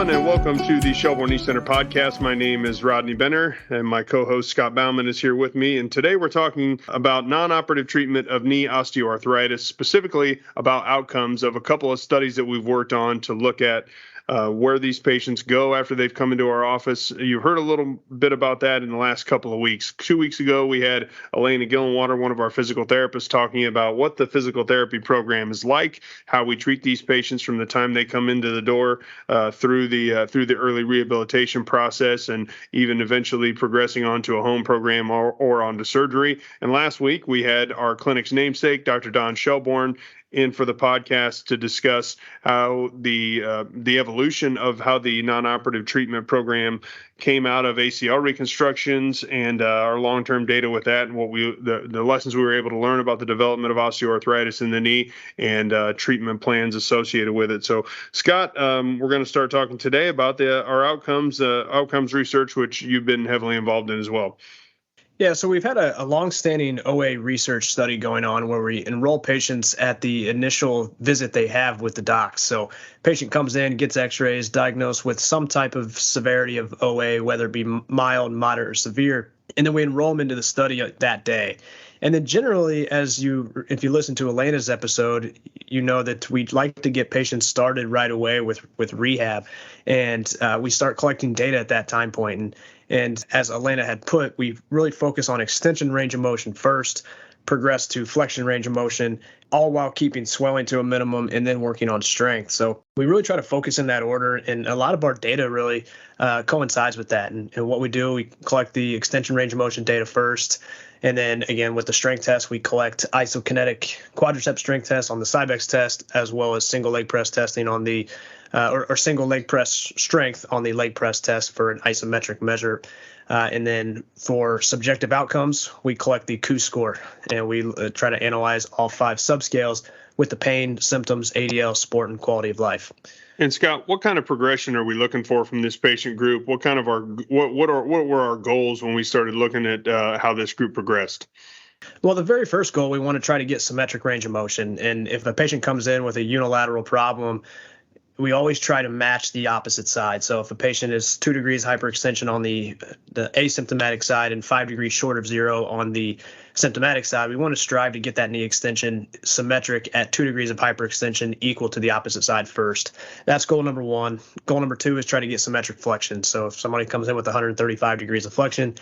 everyone, and welcome to the Shelbourne Knee Center podcast. My name is Rodney Benner, and my co-host Scott Bauman is here with me. And today we're talking about non-operative treatment of knee osteoarthritis, specifically about outcomes of a couple of studies that we've worked on to look at where these patients go after they've come into our office. You heard a little bit about that in the last couple of weeks. 2 weeks ago, we had Elena Gillenwater, one of our physical therapists, talking about what the physical therapy program is like, how we treat these patients from the time they come into the door through the early rehabilitation process, and even eventually progressing onto a home program or onto surgery. And last week, we had our clinic's namesake, Dr. Don Shelbourne, in for the podcast to discuss how the evolution of how the non-operative treatment program came out of ACL reconstructions and our long-term data with that, and what the lessons we were able to learn about the development of osteoarthritis in the knee and treatment plans associated with it. So, Scott, we're going to start talking today about our outcomes research, which you've been heavily involved in as well. Yeah, so we've had a long-standing OA research study going on where we enroll patients at the initial visit they have with the docs. So patient comes in, gets x-rays, diagnosed with some type of severity of OA, whether it be mild, moderate, or severe, and then we enroll them into the study that day. And then generally, if you listen to Elena's episode, you know that we like to get patients started right away with rehab, and we start collecting data at that time point. And as Elena had put, we really focus on extension range of motion first, progress to flexion range of motion, all while keeping swelling to a minimum and then working on strength. So we really try to focus in that order, and a lot of our data really coincides with that. And what we do, we collect the extension range of motion data first, and then again with the strength test, we collect isokinetic quadricep strength test on the Cybex test, as well as single leg press testing on the or single leg press strength on the leg press test for an isometric measure. And then for subjective outcomes, we collect the KOOS score, and we try to analyze all 5 subscales with the pain, symptoms, ADL, sport, and quality of life. And Scott, what kind of progression are we looking for from this patient group? What were our goals when we started looking at how this group progressed? Well, the very first goal, we want to try to get symmetric range of motion. And if a patient comes in with a unilateral problem, we always try to match the opposite side. So if a patient is 2 degrees hyperextension on the asymptomatic side and 5 degrees short of 0 on the symptomatic side, we want to strive to get that knee extension symmetric at 2 degrees of hyperextension equal to the opposite side first. That's goal number 1. Goal number 2 is try to get symmetric flexion. So if somebody comes in with 135 degrees of flexion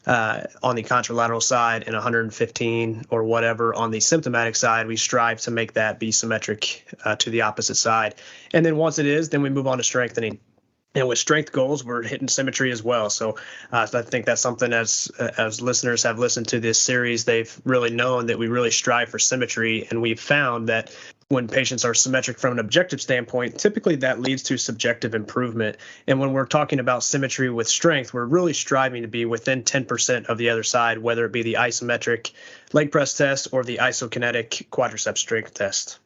on the contralateral side and 115 or whatever on the symptomatic side, we strive to make that be symmetric to the opposite side. And then once it is, then we move on to strengthening. And with strength goals, we're hitting symmetry as well. So I think that's something as listeners have listened to this series, they've really known that we really strive for symmetry. And we've found that when patients are symmetric from an objective standpoint, typically that leads to subjective improvement. And when we're talking about symmetry with strength, we're really striving to be within 10% of the other side, whether it be the isometric leg press test or the isokinetic quadricep strength test.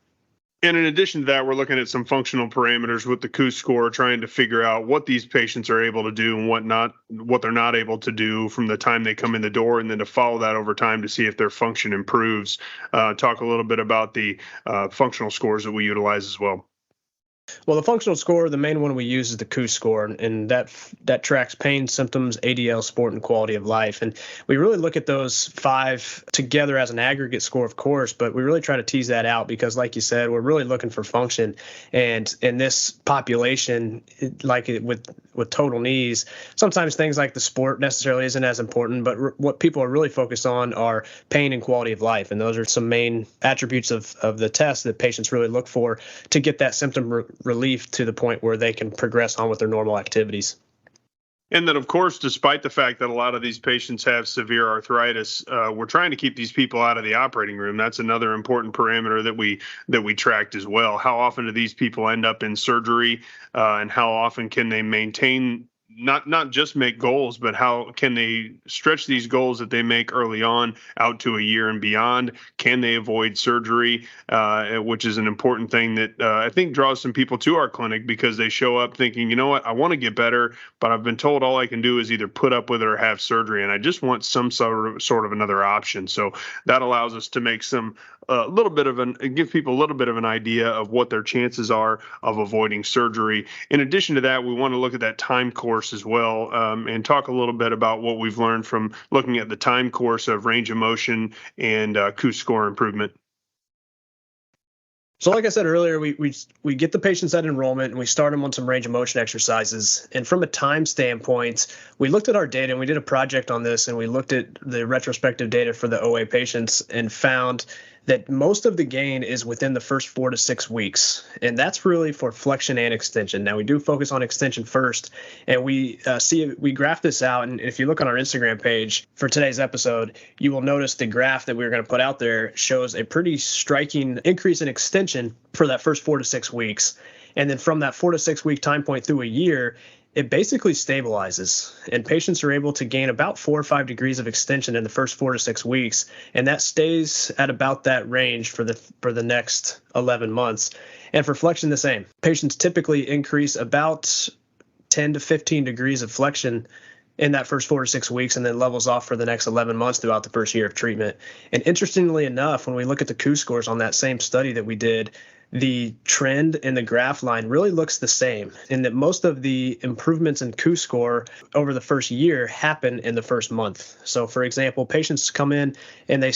And in addition to that, we're looking at some functional parameters with the KOOS score, trying to figure out what these patients are able to do and what they're not able to do from the time they come in the door, and then to follow that over time to see if their function improves. Talk a little bit about the functional scores that we utilize as well. Well, the functional score, the main one we use is the KOOS score, and that tracks pain, symptoms, ADL, sport, and quality of life. And we really look at those 5 together as an aggregate score, of course, but we really try to tease that out because, like you said, we're really looking for function. And in this population, like with total knees, sometimes things like the sport necessarily isn't as important, but what people are really focused on are pain and quality of life. And those are some main attributes of the test that patients really look for to get that symptom relief to the point where they can progress on with their normal activities. And then, of course, despite the fact that a lot of these patients have severe arthritis, we're trying to keep these people out of the operating room. That's another important parameter that we tracked as well. How often do these people end up in surgery, and how often can they maintain not just make goals, but how can they stretch these goals that they make early on out to a year and beyond? Can they avoid surgery, which is an important thing that I think draws some people to our clinic, because they show up thinking, you know what, I want to get better, but I've been told all I can do is either put up with it or have surgery, and I just want some sort of another option. So that allows us to make some give people a little bit of an idea of what their chances are of avoiding surgery. In addition to that, we want to look at that time course as well, and talk a little bit about what we've learned from looking at the time course of range of motion and KOOS score improvement. So like I said earlier, we get the patients at enrollment and we start them on some range of motion exercises. And from a time standpoint, we looked at our data and we did a project on this, and we looked at the retrospective data for the OA patients and found that most of the gain is within the first 4 to 6 weeks. And that's really for flexion and extension. Now, we do focus on extension first, and we graph this out. And if you look on our Instagram page for today's episode, you will notice the graph that we were going to put out there shows a pretty striking increase in extension for that first 4 to 6 weeks. And then from that 4 to 6 week time point through a year, it basically stabilizes, and patients are able to gain about 4 or 5 degrees of extension in the first 4 to 6 weeks, and that stays at about that range for the next 11 months. And for flexion, the same. Patients typically increase about 10 to 15 degrees of flexion in that first 4 to 6 weeks, and then levels off for the next 11 months throughout the first year of treatment. And interestingly enough, when we look at the KOOS scores on that same study that we did, the trend in the graph line really looks the same, in that most of the improvements in KOOS score over the first year happen in the first month. So, for example, patients come in and they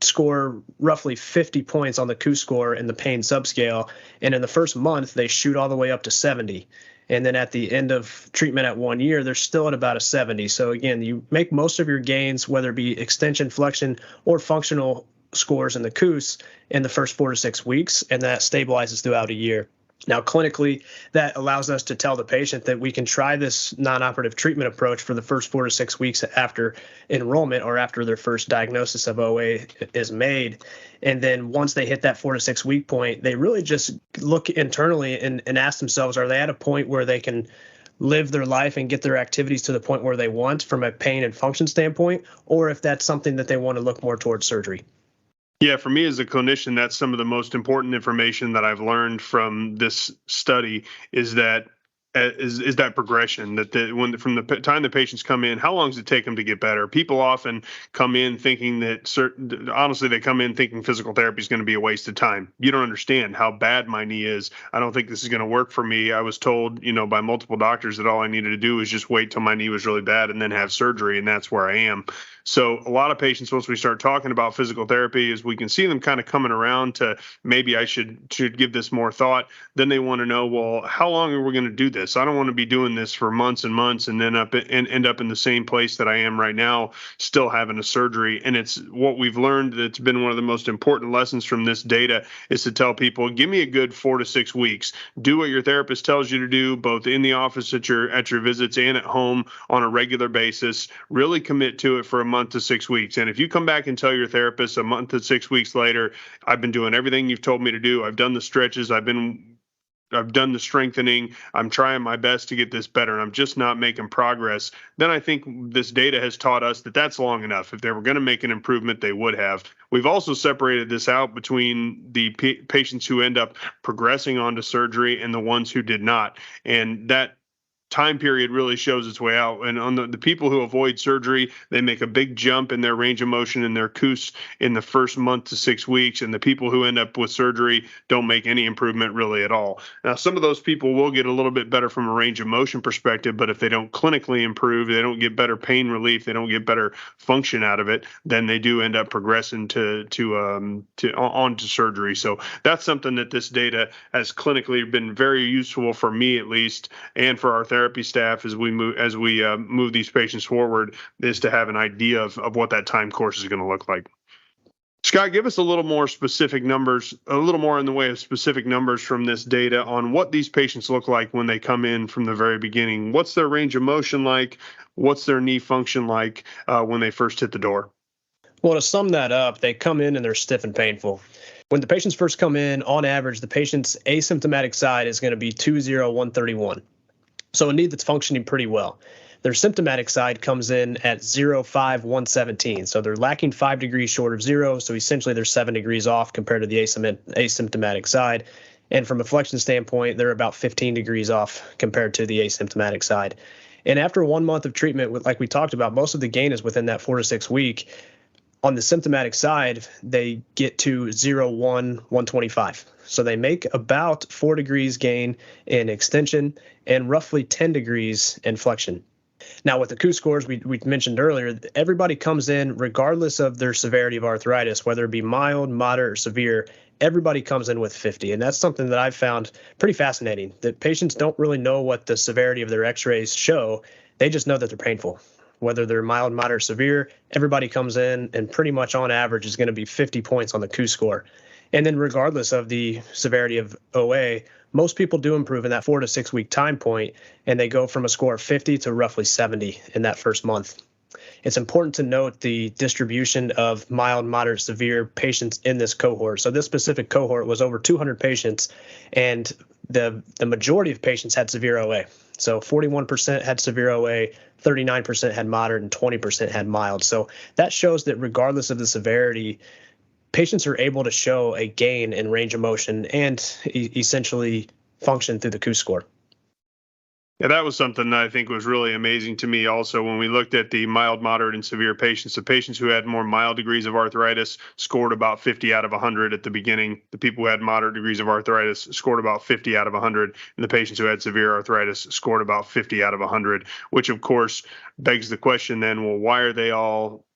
score roughly 50 points on the KOOS score in the pain subscale, and in the first month they shoot all the way up to 70. And then at the end of treatment at 1 year, they're still at about a 70. So again, you make most of your gains, whether it be extension, flexion, or functional scores in the KOOS, in the first 4 to 6 weeks, and that stabilizes throughout a year. Now, clinically, that allows us to tell the patient that we can try this non-operative treatment approach for the first 4 to 6 weeks after enrollment, or after their first diagnosis of OA is made. And then once they hit that 4 to 6 week point, they really just look internally and ask themselves, are they at a point where they can live their life and get their activities to the point where they want from a pain and function standpoint, or if that's something that they want to look more towards surgery. Yeah, for me as a clinician, that's some of the most important information that I've learned from this study, is that progression, that from the time the patients come in, how long does it take them to get better? People often come in thinking that, honestly, they come in thinking physical therapy is going to be a waste of time. You don't understand how bad my knee is. I don't think this is going to work for me. I was told, by multiple doctors that all I needed to do was just wait till my knee was really bad and then have surgery, and that's where I am. So a lot of patients, once we start talking about physical therapy, is we can see them kind of coming around to, maybe I should give this more thought. Then they want to know, well, how long are we going to do this? I don't want to be doing this for months and months and then end up in the same place that I am right now, still having a surgery. And it's what we've learned, that's been one of the most important lessons from this data, is to tell people, give me a good 4 to 6 weeks. Do what your therapist tells you to do, both in the office at your visits and at home on a regular basis. Really commit to it for a month to 6 weeks. And if you come back and tell your therapist a month to 6 weeks later, I've been doing everything you've told me to do, I've done the stretches, I've done the strengthening, I'm trying my best to get this better, and I'm just not making progress, then I think this data has taught us that that's long enough. If they were going to make an improvement, they would have. We've also separated this out between the patients who end up progressing onto surgery and the ones who did not. And that time period really shows its way out. And on the people who avoid surgery, they make a big jump in their range of motion and their KOOS in the first month to 6 weeks. And the people who end up with surgery don't make any improvement really at all. Now, some of those people will get a little bit better from a range of motion perspective, but if they don't clinically improve, they don't get better pain relief, they don't get better function out of it, then they do end up progressing onto surgery. So that's something that this data has clinically been very useful for me, at least, and for our therapy staff as we move these patients forward, is to have an idea of what that time course is going to look like. Scott, give us a little more specific numbers, a little more in the way of specific numbers from this data on what these patients look like when they come in from the very beginning. What's their range of motion like? What's their knee function like when they first hit the door? Well, to sum that up, they come in and they're stiff and painful. When the patients first come in, on average, the patient's asymptomatic side is going to be 20131. So a knee that's functioning pretty well. Their symptomatic side comes in at 0, 5, 117. So they're lacking 5 degrees short of 0. So essentially they're 7 degrees off compared to the asymptomatic side. And from a flexion standpoint, they're about 15 degrees off compared to the asymptomatic side. And after 1 month of treatment, like we talked about, most of the gain is within that 4 to 6 week. On the symptomatic side, they get to 0, 1, 125. So they make about 4 degrees gain in extension and roughly 10 degrees in flexion. Now, with the KOO scores we mentioned earlier, everybody comes in regardless of their severity of arthritis, whether it be mild, moderate, or severe. Everybody comes in with 50. And that's something that I've found pretty fascinating, that patients don't really know what the severity of their x-rays show. They just know that they're painful. Whether they're mild, moderate, severe, everybody comes in and pretty much on average is going to be 50 points on the KOO score. And then regardless of the severity of OA, most people do improve in that 4 to 6 week time point, and they go from a score of 50 to roughly 70 in that first month. It's important to note the distribution of mild, moderate, severe patients in this cohort. So this specific cohort was over 200 patients, and the majority of patients had severe OA. So 41% had severe OA, 39% had moderate, and 20% had mild. So that shows that regardless of the severity, patients are able to show a gain in range of motion and essentially function through the KOO score. Yeah, that was something that I think was really amazing to me also when we looked at the mild, moderate, and severe patients. The patients who had more mild degrees of arthritis scored about 50 out of 100 at the beginning. The people who had moderate degrees of arthritis scored about 50 out of 100. And the patients who had severe arthritis scored about 50 out of 100, which of course begs the question then, well, why are they all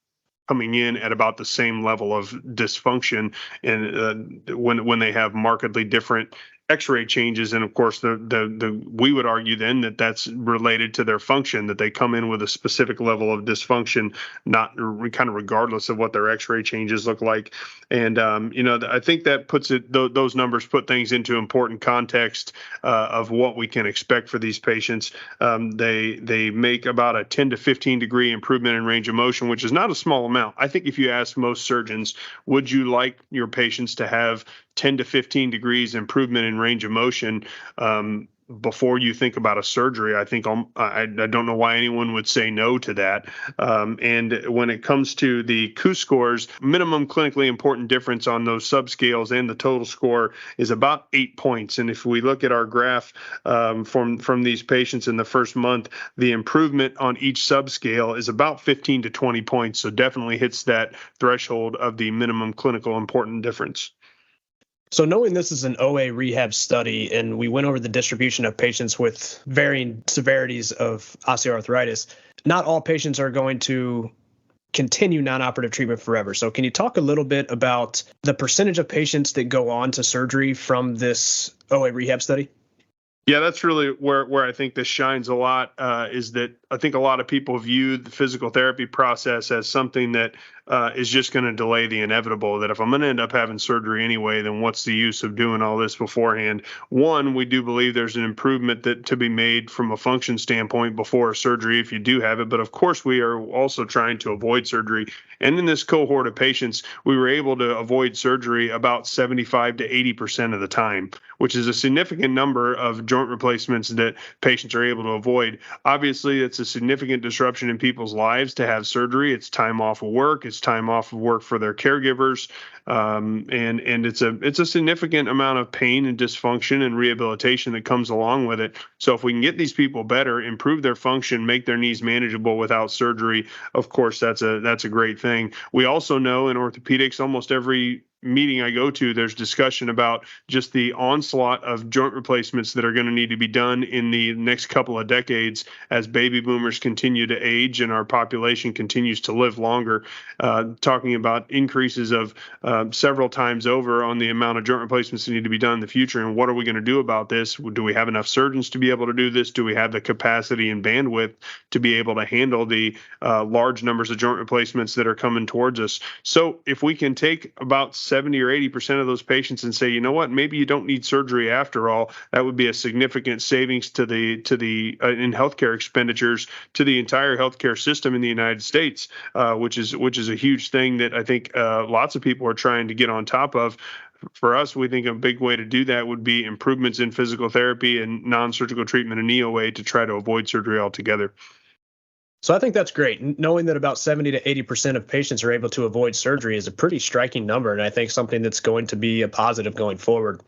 coming in at about the same level of dysfunction and when they have markedly different x-ray changes? And of course we would argue then that that's related to their function, that they come in with a specific level of dysfunction, not kind of regardless of what their x-ray changes look like. And I think that puts it, those numbers put things into important context of what we can expect for these patients. They make about a 10 to 15 degree improvement in range of motion, which is not a small amount. I think if you ask most surgeons, would you like your patients to have 10 to 15 degrees improvement in range of motion before you think about a surgery? I think I don't know why anyone would say no to that. And when it comes to the KOO scores, minimum clinically important difference on those subscales and the total score is about 8 points. And if we look at our graph from these patients in the first month, the improvement on each subscale is about 15 to 20 points. So definitely hits that threshold of the minimum clinical important difference. So knowing this is an OA rehab study, and we went over the distribution of patients with varying severities of osteoarthritis, not all patients are going to continue non-operative treatment forever. So can you talk a little bit about the percentage of patients that go on to surgery from this OA rehab study? Yeah, that's really where I think this shines a lot, is that I think a lot of people view the physical therapy process as something that is just going to delay the inevitable, that if I'm going to end up having surgery anyway, then what's the use of doing all this beforehand? One, we do believe there's an improvement that to be made from a function standpoint before a surgery if you do have it. But of course, we are also trying to avoid surgery. And in this cohort of patients, we were able to avoid surgery about 75 to 80% of the time, which is a significant number of joint replacements that patients are able to avoid. Obviously, it's a significant disruption in people's lives to have surgery. It's time off of work. It's time off of work for their caregivers. And it's a significant amount of pain and dysfunction and rehabilitation that comes along with it. So if we can get these people better, improve their function, make their knees manageable without surgery, of course, that's a great thing. We also know in orthopedics, almost every meeting I go to, there's discussion about just the onslaught of joint replacements that are going to need to be done in the next couple of decades as baby boomers continue to age and our population continues to live longer. Talking about increases of several times over on the amount of joint replacements that need to be done in the future. And what are we going to do about this? Do we have enough surgeons to be able to do this? Do we have the capacity and bandwidth to be able to handle the large numbers of joint replacements that are coming towards us? So if we can take about 70 or 80% of those patients and say, you know what, maybe you don't need surgery after all, that would be a significant savings to the in healthcare expenditures to the entire healthcare system in the United States, which is a huge thing that I think lots of people are trying to get on top of. for us, we think a big way to do that would be improvements in physical therapy and non-surgical treatment of knee OA to try to avoid surgery altogether. So I think that's great. Knowing that about 70 to 80% of patients are able to avoid surgery is a pretty striking number, and I think something that's going to be a positive going forward.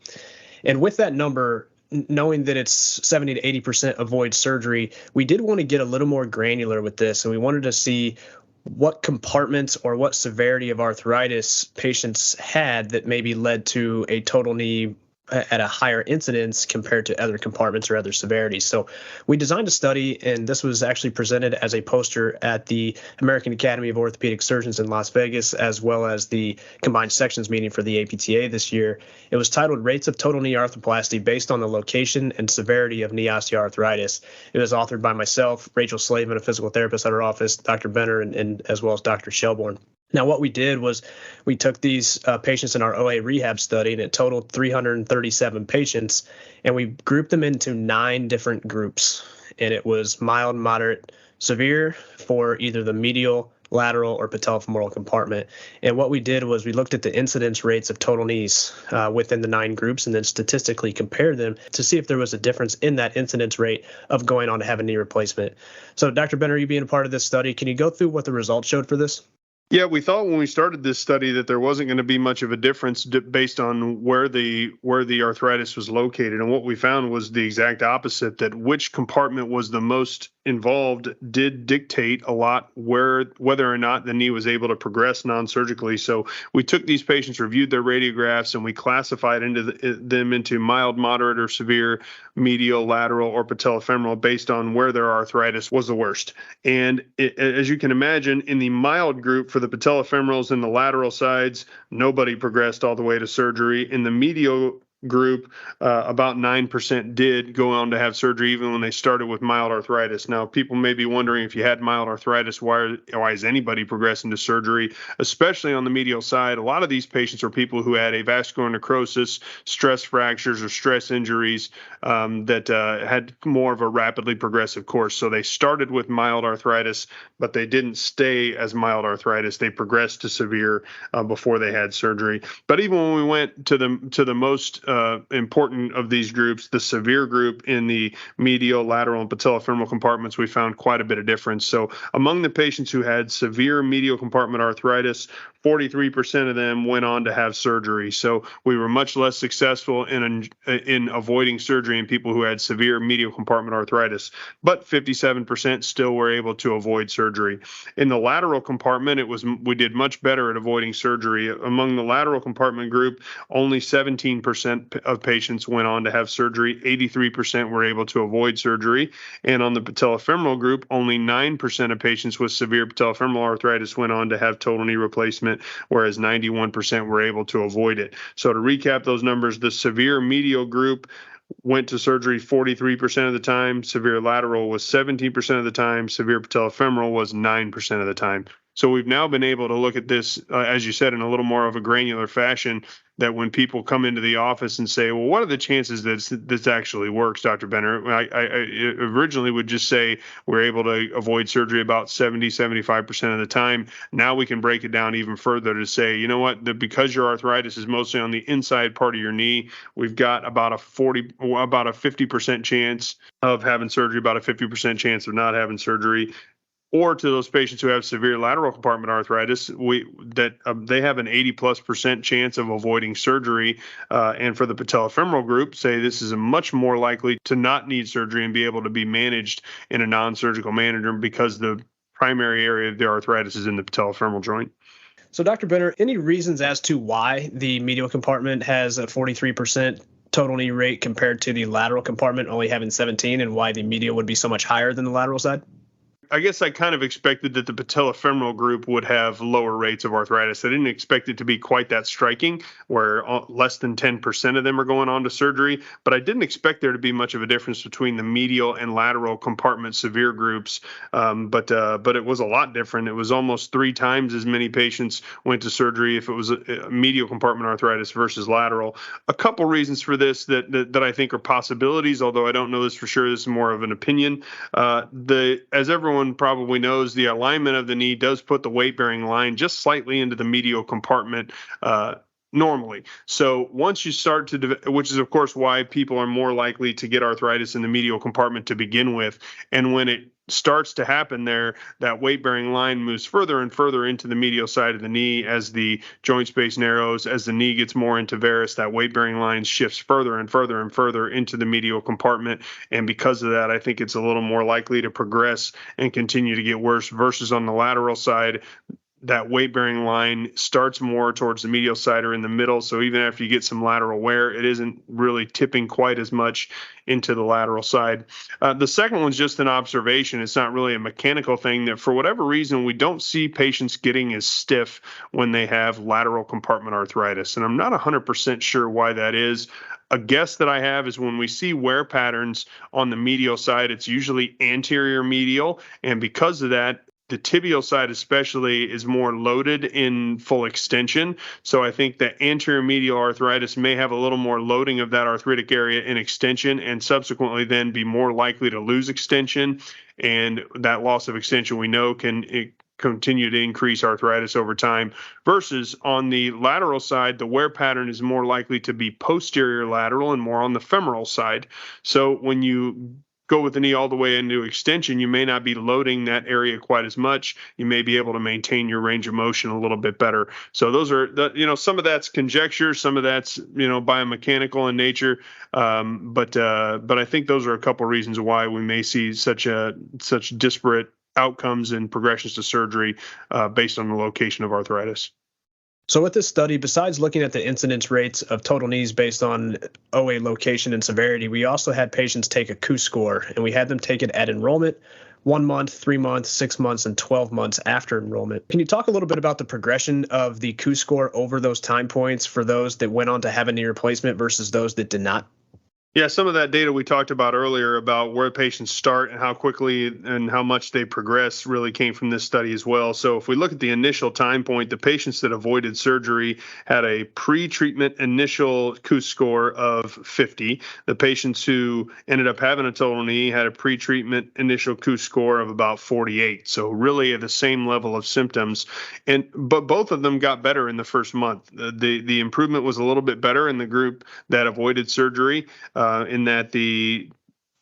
And with that number, knowing that it's 70 to 80% avoid surgery, we did want to get a little more granular with this, and we wanted to see what compartments or what severity of arthritis patients had that maybe led to a total knee at a higher incidence compared to other compartments or other severities. So we designed a study, and this was actually presented as a poster at the American Academy of Orthopedic Surgeons in Las Vegas, as well as the combined sections meeting for the APTA this year. It was titled Rates of Total Knee Arthroplasty Based on the Location and Severity of Knee Osteoarthritis. It was authored by myself, Rachel Slavin, a physical therapist at our office, Dr. Benner, and as well as Dr. Shelbourne. Now, what we did was we took these patients in our OA rehab study, and it totaled 337 patients, and we grouped them into 9 different groups. And it was mild, moderate, severe for either the medial, lateral, or patellofemoral compartment. And what we did was we looked at the incidence rates of total knees within the 9 groups and then statistically compared them to see if there was a difference in that incidence rate of going on to have a knee replacement. So, Dr. Benner, you being a part of this study, can you go through what the results showed for this? Yeah, we thought when we started this study that there wasn't going to be much of a difference based on where the arthritis was located, and what we found was the exact opposite. That which compartment was the most involved did dictate a lot whether or not the knee was able to progress non-surgically. So we took these patients, reviewed their radiographs, and we classified them into mild, moderate, or severe, medial, lateral, or patellofemoral based on where their arthritis was the worst. And as you can imagine, in the mild group for the patellofemorals and the lateral sides, nobody progressed all the way to surgery. In the medial group, about 9% did go on to have surgery even when they started with mild arthritis. Now, people may be wondering, if you had mild arthritis, why is anybody progressing to surgery, especially on the medial side? A lot of these patients are people who had avascular necrosis, stress fractures, or stress injuries that had more of a rapidly progressive course. So they started with mild arthritis, but they didn't stay as mild arthritis. They progressed to severe before they had surgery. But even when we went to the most important of these groups, the severe group in the medial, lateral, and patellofemoral compartments, we found quite a bit of difference. So among the patients who had severe medial compartment arthritis, 43% of them went on to have surgery. So we were much less successful in avoiding surgery in people who had severe medial compartment arthritis, but 57% still were able to avoid surgery. In the lateral compartment, we did much better at avoiding surgery. Among the lateral compartment group, only 17% of patients went on to have surgery. 83% were able to avoid surgery. And on the patellofemoral group, only 9% of patients with severe patellofemoral arthritis went on to have total knee replacement, whereas 91% were able to avoid it. So to recap those numbers, the severe medial group went to surgery 43% of the time, severe lateral was 17% of the time, severe patellofemoral was 9% of the time. So we've now been able to look at this, as you said, in a little more of a granular fashion, that when people come into the office and say, well, what are the chances that this actually works, Dr. Benner? I originally would just say we're able to avoid surgery about 75% of the time. Now we can break it down even further to say, you know what, because your arthritis is mostly on the inside part of your knee, we've got about a 50% chance of having surgery, about a 50% chance of not having surgery. Or to those patients who have severe lateral compartment arthritis, they have an 80+% chance of avoiding surgery. And for the patellofemoral group, say this is much more likely to not need surgery and be able to be managed in a non-surgical manner because the primary area of the arthritis is in the patellofemoral joint. So, Dr. Benner, any reasons as to why the medial compartment has a 43% total knee rate compared to the lateral compartment only having 17, and why the medial would be so much higher than the lateral side? I guess I kind of expected that the patellofemoral group would have lower rates of arthritis. I didn't expect it to be quite that striking, where less than 10% of them are going on to surgery. But I didn't expect there to be much of a difference between the medial and lateral compartment severe groups. But it was a lot different. It was almost 3 times as many patients went to surgery if it was a medial compartment arthritis versus lateral. A couple reasons for this that I think are possibilities, although I don't know this for sure. This is more of an opinion. As everyone probably knows, the alignment of the knee does put the weight-bearing line just slightly into the medial compartment normally. So once you start to, which is of course why people are more likely to get arthritis in the medial compartment to begin with. And when it starts to happen there, that weight bearing line moves further and further into the medial side of the knee as the joint space narrows, as the knee gets more into varus, that weight bearing line shifts further and further and further into the medial compartment. And because of that, I think it's a little more likely to progress and continue to get worse versus on the lateral side. That weight-bearing line starts more towards the medial side or in the middle. So even after you get some lateral wear, it isn't really tipping quite as much into the lateral side. The second one's just an observation. It's not really a mechanical thing that for whatever reason, we don't see patients getting as stiff when they have lateral compartment arthritis. And I'm not 100% sure why that is. A guess that I have is when we see wear patterns on the medial side, it's usually anterior medial. And because of that, the tibial side especially is more loaded in full extension. So I think that anterior medial arthritis may have a little more loading of that arthritic area in extension and subsequently then be more likely to lose extension. And that loss of extension we know can continue to increase arthritis over time versus on the lateral side, the wear pattern is more likely to be posterior lateral and more on the femoral side. So when you go with the knee all the way into extension, you may not be loading that area quite as much. You may be able to maintain your range of motion a little bit better. So those are some of that's conjecture, some of that's biomechanical in nature, but I think those are a couple of reasons why we may see such disparate outcomes and progressions to surgery based on the location of arthritis. So with this study, besides looking at the incidence rates of total knees based on OA location and severity, we also had patients take a KOOS score, and we had them take it at enrollment, 1 month, 3 months, 6 months, and 12 months after enrollment. Can you talk a little bit about the progression of the KOOS score over those time points for those that went on to have a knee replacement versus those that did not? Yeah, some of that data we talked about earlier about where patients start and how quickly and how much they progress really came from this study as well. So if we look at the initial time point, the patients that avoided surgery had a pre-treatment initial KOOS score of 50. The patients who ended up having a total knee had a pre-treatment initial KOOS score of about 48. So really at the same level of symptoms. But both of them got better in the first month. The improvement was a little bit better in the group that avoided surgery. In that the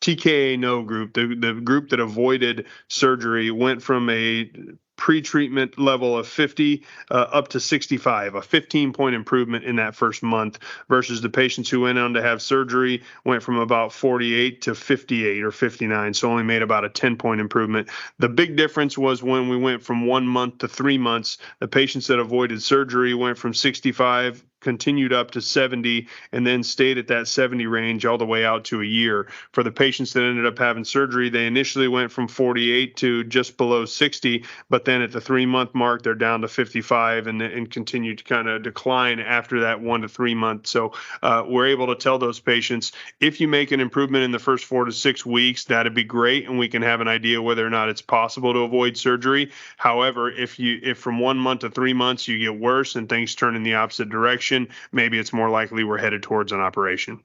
TKA no group, the group that avoided surgery, went from a pre-treatment level of 50 up to 65, a 15-point improvement in that first month versus the patients who went on to have surgery went from about 48 to 58 or 59, so only made about a 10-point improvement. The big difference was when we went from 1 month to 3 months, the patients that avoided surgery went from 65 continued up to 70 and then stayed at that 70 range all the way out to a year. For the patients that ended up having surgery, they initially went from 48 to just below 60, but then at the 3-month mark, they're down to 55 and continue to kind of decline after that 1 to 3 months. So we're able to tell those patients, if you make an improvement in the first 4 to 6 weeks, that'd be great, and we can have an idea whether or not it's possible to avoid surgery. However, if from 1 month to 3 months you get worse and things turn in the opposite direction, maybe it's more likely we're headed towards an operation.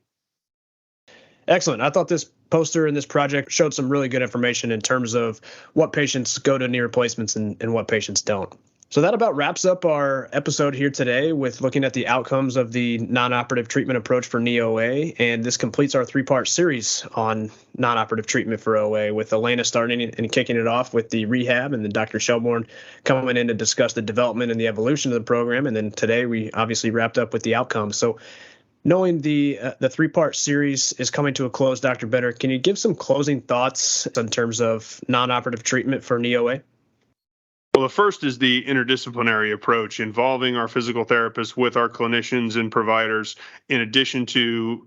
Excellent. I thought this poster and this project showed some really good information in terms of what patients go to knee replacements and what patients don't. So that about wraps up our episode here today with looking at the outcomes of the non-operative treatment approach for knee OA. And this completes our 3-part series on non-operative treatment for OA, with Elena starting and kicking it off with the rehab, and then Dr. Shelbourne coming in to discuss the development and the evolution of the program. And then today we obviously wrapped up with the outcomes. So knowing the 3-part series is coming to a close, Dr. Benner, can you give some closing thoughts in terms of non-operative treatment for knee OA? Well, the first is the interdisciplinary approach involving our physical therapists with our clinicians and providers, in addition to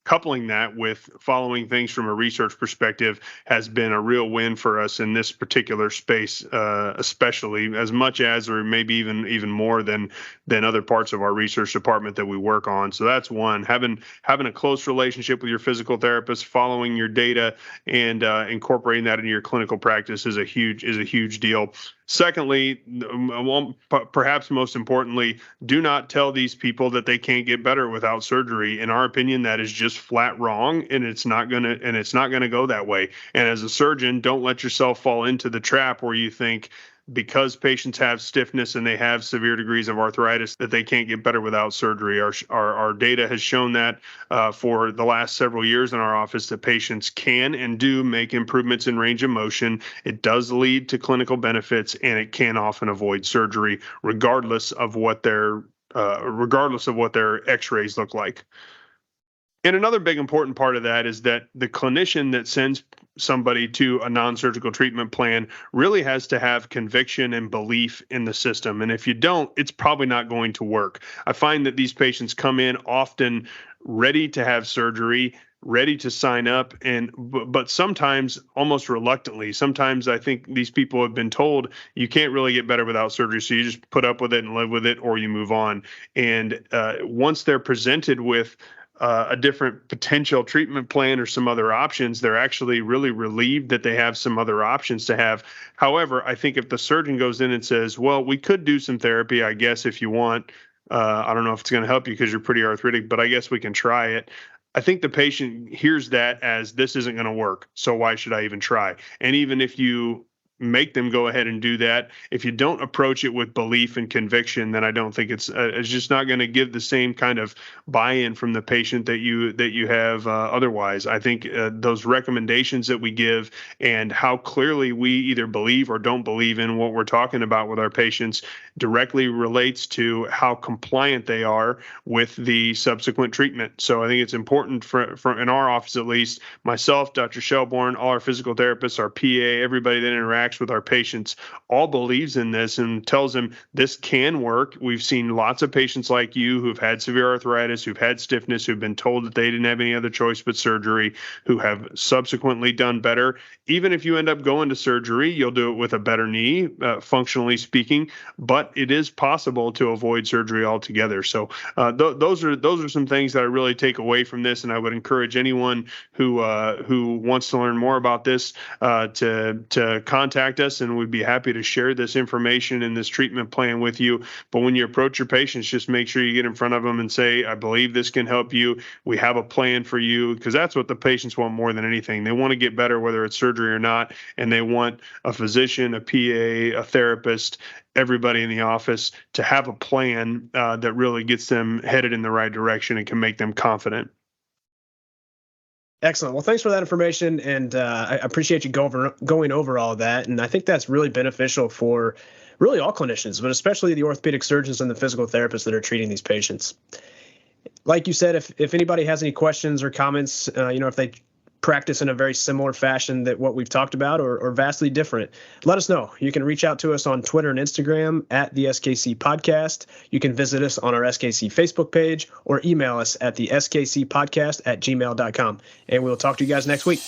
coupling that with following things from a research perspective, has been a real win for us in this particular space, especially as much as, or maybe even more than other parts of our research department that we work on. So that's one. Having a close relationship with your physical therapist, following your data, and incorporating that into your clinical practice is a huge deal. Secondly, perhaps most importantly, do not tell these people that they can't get better without surgery. In our opinion, that is just flat wrong, and it's not gonna go that way. And as a surgeon, don't let yourself fall into the trap where you think because patients have stiffness and they have severe degrees of arthritis, that they can't get better without surgery. Our data has shown that for the last several years in our office, that patients can and do make improvements in range of motion. It does lead to clinical benefits, and it can often avoid surgery, regardless of what their X-rays look like. And another big important part of that is that the clinician that sends somebody to a non-surgical treatment plan really has to have conviction and belief in the system. And if you don't, it's probably not going to work. I find that these patients come in often ready to have surgery, ready to sign up, but sometimes almost reluctantly. Sometimes I think these people have been told you can't really get better without surgery, so you just put up with it and live with it, or you move on. And once they're presented with a different potential treatment plan or some other options, they're actually really relieved that they have some other options to have. However, I think if the surgeon goes in and says, well, we could do some therapy, I guess, if you want, I don't know if it's going to help you because you're pretty arthritic, but I guess we can try it. I think the patient hears that as, this isn't going to work, so why should I even try? And even if you make them go ahead and do that, if you don't approach it with belief and conviction, then I don't think it's just not going to give the same kind of buy-in from the patient that you have otherwise. I think those recommendations that we give and how clearly we either believe or don't believe in what we're talking about with our patients directly relates to how compliant they are with the subsequent treatment. So I think it's important for in our office, at least, myself, Dr. Shelbourne, all our physical therapists, our PA, everybody that interacts with our patients, all believes in this and tells them this can work. We've seen lots of patients like you who've had severe arthritis, who've had stiffness, who've been told that they didn't have any other choice but surgery, who have subsequently done better. Even if you end up going to surgery, you'll do it with a better knee, functionally speaking, but it is possible to avoid surgery altogether. So those are some things that I really take away from this, and I would encourage anyone who wants to learn more about this to contact us, and we'd be happy to share this information and this treatment plan with you. But when you approach your patients, just make sure you get in front of them and say, I believe this can help you. We have a plan for you, because that's what the patients want more than anything. They want to get better, whether it's surgery or not, and they want a physician, a PA, a therapist, everybody in the office to have a plan that really gets them headed in the right direction and can make them confident. Excellent. Well, thanks for that information, and I appreciate you going over all of that. And I think that's really beneficial for really all clinicians, but especially the orthopedic surgeons and the physical therapists that are treating these patients. Like you said, if anybody has any questions or comments, if they practice in a very similar fashion that what we've talked about or vastly different, let us know. You can reach out to us on Twitter and Instagram at the SKC Podcast. You can visit us on our SKC Facebook page or email us at the skcpodcast@gmail.com. And we'll talk to you guys next week.